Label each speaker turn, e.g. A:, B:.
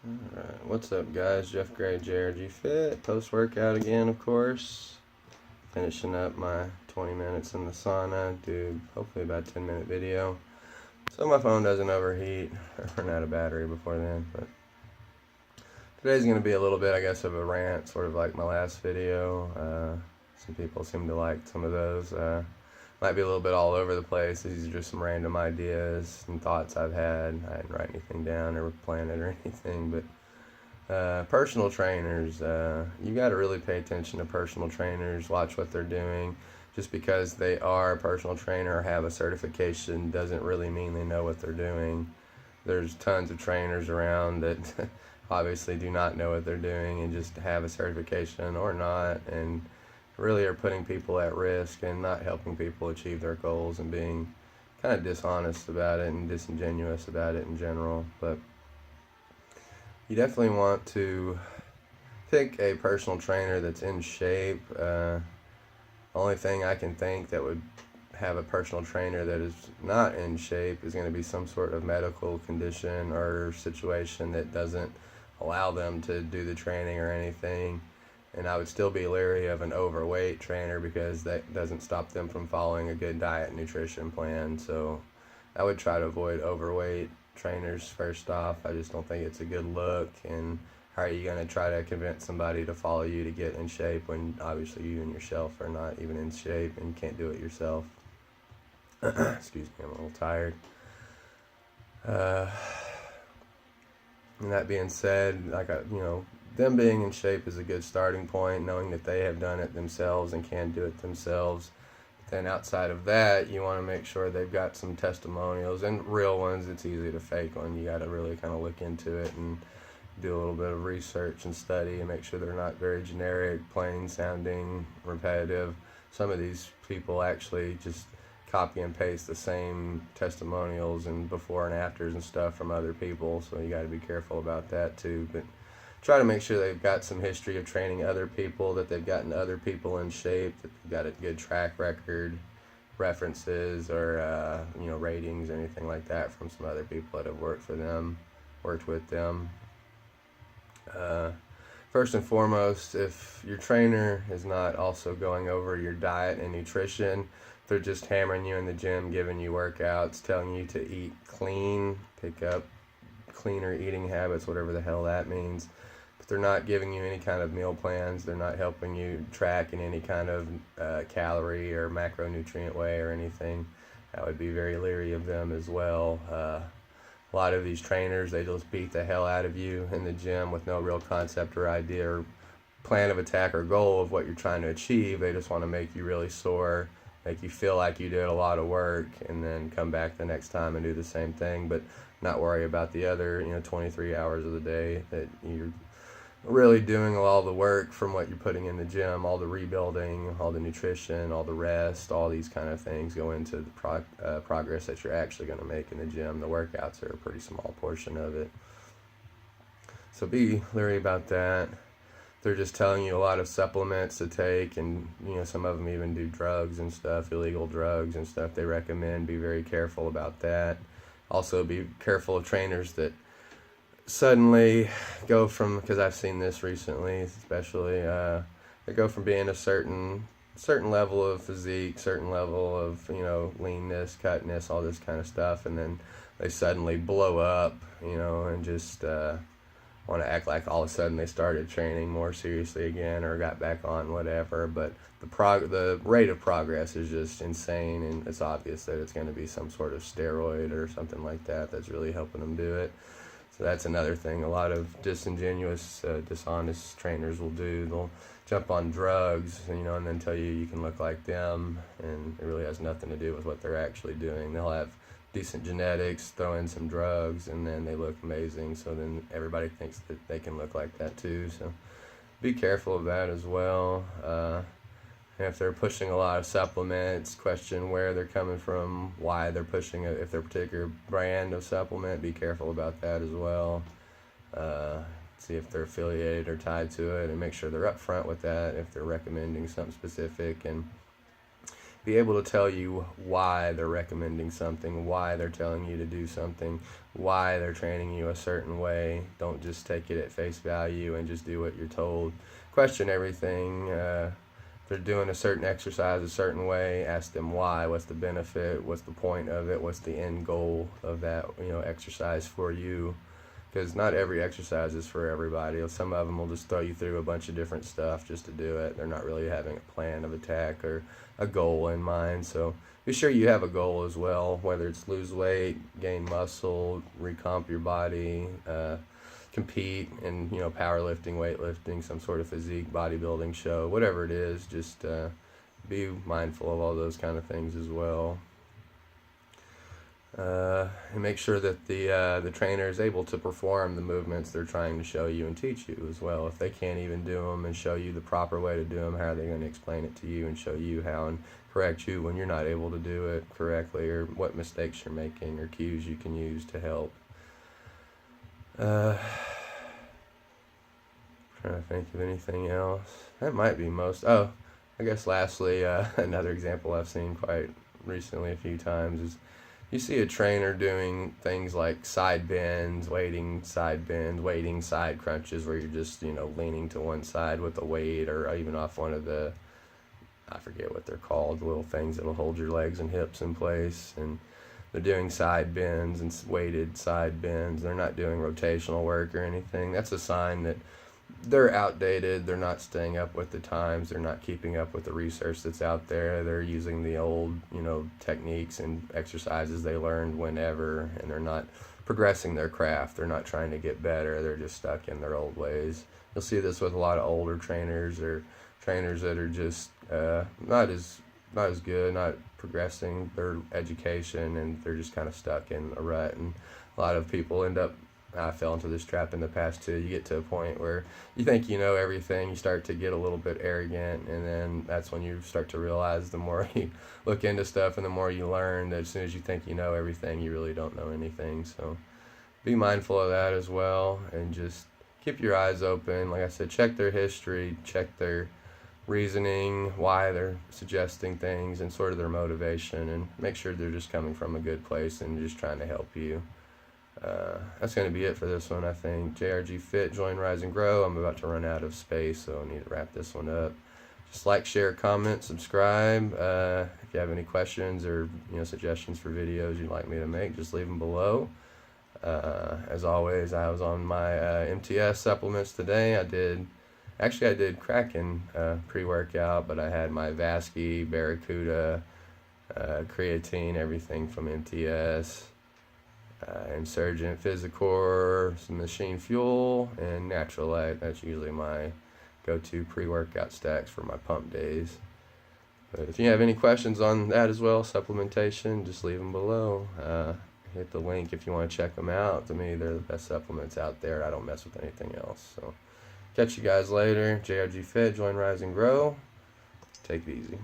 A: Alright, what's up guys? Jeff Gray, JRG Fit, post-workout again of course. Finishing up my 20 minutes in the sauna, do hopefully about 10-minute video. So my phone doesn't overheat or run out of battery before then, but today's going to be a little bit, I guess, of a rant, sort of like my last video. Some people seem to like some of those. Might be a little bit all over the place. These are just some random ideas and thoughts I've had. I didn't write anything down or plan it or anything, but personal trainers, you got to really pay attention to personal trainers, watch what they're doing. Just because they are a personal trainer or have a certification doesn't really mean they know what they're doing. There's tons of trainers around that obviously do not know what they're doing and just have a certification or not, and really are putting people at risk and not helping people achieve their goals and being kind of dishonest about it and disingenuous about it in general. But you definitely want to pick a personal trainer that's in shape. Only thing I can think that would have a personal trainer that is not in shape is going to be some sort of medical condition or situation that doesn't allow them to do the training or anything. And I would still be leery of an overweight trainer because that doesn't stop them from following a good diet and nutrition plan. So I would try to avoid overweight trainers first off. I just don't think it's a good look. And how are you going to try to convince somebody to follow you to get in shape when obviously you and yourself are not even in shape and can't do it yourself? Excuse me, I'm a little tired. And that being said, them being in shape is a good starting point, knowing that they have done it themselves and can do it themselves. But then outside of that, you want to make sure they've got some testimonials, and real ones. It's easy to fake one. You got to really kind of look into it and do a little bit of research and study and make sure they're not very generic, plain sounding, repetitive. Some of these people actually just copy and paste the same testimonials and before and afters and stuff from other people, so you got to be careful about that too. But try to make sure they've got some history of training other people, that they've gotten other people in shape, that they've got a good track record, references, or ratings, anything like that from some other people that have worked with them. First and foremost, if your trainer is not also going over your diet and nutrition, they're just hammering you in the gym, giving you workouts, telling you to eat clean, pick up cleaner eating habits, whatever the hell that means. But they're not giving you any kind of meal plans. They're not helping you track in any kind of calorie or macronutrient way or anything. I would be very leery of them as well. A lot of these trainers, they just beat the hell out of you in the gym with no real concept or idea or plan of attack or goal of what you're trying to achieve. They just want to make you really sore, make you feel like you did a lot of work, and then come back the next time and do the same thing, but not worry about the other 23 hours of the day that you're really doing all the work from what you're putting in the gym. All the rebuilding, all the nutrition, all the rest, all these kind of things go into the progress that you're actually going to make in the gym. The workouts are a pretty small portion of it, so be leery about that. They're just telling you a lot of supplements to take, and some of them even do drugs and stuff, illegal drugs and stuff they recommend. Be very careful about that. Also be careful of trainers that suddenly go from, because I've seen this recently especially, they go from being a certain level of physique, certain level of leanness, cutness, all this kind of stuff, and then they suddenly blow up, and just want to act like all of a sudden they started training more seriously again or got back on whatever. But the rate of progress is just insane, and it's obvious that it's going to be some sort of steroid or something like that that's really helping them do it. So that's another thing a lot of disingenuous, dishonest trainers will do. They'll jump on drugs, and then tell you can look like them, and it really has nothing to do with what they're actually doing. They'll have decent genetics, throw in some drugs, and then they look amazing, so then everybody thinks that they can look like that too. So be careful of that as well. And if they're pushing a lot of supplements, question where they're coming from, why they're pushing it. If they're a particular brand of supplement, be careful about that as well. See if they're affiliated or tied to it, and make sure they're upfront with that if they're recommending something specific. And be able to tell you why they're recommending something, why they're telling you to do something, why they're training you a certain way. Don't just take it at face value and just do what you're told. Question everything. If they're doing a certain exercise a certain way, ask them why. What's the benefit? What's the point of it? What's the end goal of that exercise for you? Because not every exercise is for everybody. Some of them will just throw you through a bunch of different stuff just to do it. They're not really having a plan of attack or a goal in mind. So be sure you have a goal as well, whether it's lose weight, gain muscle, recomp your body, compete in powerlifting, weightlifting, some sort of physique, bodybuilding show, whatever it is. Just be mindful of all those kind of things as well. And make sure that the trainer is able to perform the movements they're trying to show you and teach you as well. If they can't even do them and show you the proper way to do them, how are they going to explain it to you and show you how and correct you when you're not able to do it correctly, or what mistakes you're making or cues you can use to help? Trying to think of anything else. That might be most. Oh, I guess lastly, another example I've seen quite recently a few times is you see a trainer doing things like side bends, weighting side crunches, where you're just, leaning to one side with a weight, or even off one of the, I forget what they're called, the little things that'll hold your legs and hips in place. And they're doing side bends and weighted side bends. They're not doing rotational work or anything. That's a sign that they're outdated. They're not staying up with the times. They're not keeping up with the research that's out there. They're using the old, techniques and exercises they learned whenever, and they're not progressing their craft. They're not trying to get better. They're just stuck in their old ways. You'll see this with a lot of older trainers, or trainers that are just not as good, not progressing their education, and they're just kind of stuck in a rut. And a lot of people end up, I fell into this trap in the past too. You get to a point where you think you know everything, you start to get a little bit arrogant, and then that's when you start to realize the more you look into stuff and the more you learn, that as soon as you think you know everything, you really don't know anything. So be mindful of that as well, and just keep your eyes open. Like I said, check their history, check their reasoning, why they're suggesting things, and sort of their motivation, and make sure they're just coming from a good place and just trying to help you. That's going to be it for this one, I think. JRG Fit, join, rise, and grow. I'm about to run out of space, so I need to wrap this one up. Just like, share, comment, subscribe. If you have any questions or suggestions for videos you'd like me to make, just leave them below. As always, I was on my MTS supplements today. I did Kraken pre-workout, but I had my Vasky, Barracuda, creatine, everything from MTS. Insurgent, Physicor, some Machine Fuel, and Naturalite. That's usually my go-to pre-workout stacks for my pump days. But if you have any questions on that as well, supplementation, just leave them below. Hit the link if you want to check them out. To me, they're the best supplements out there. I don't mess with anything else. So catch you guys later. JRG Fit, join, rise, and grow. Take it easy.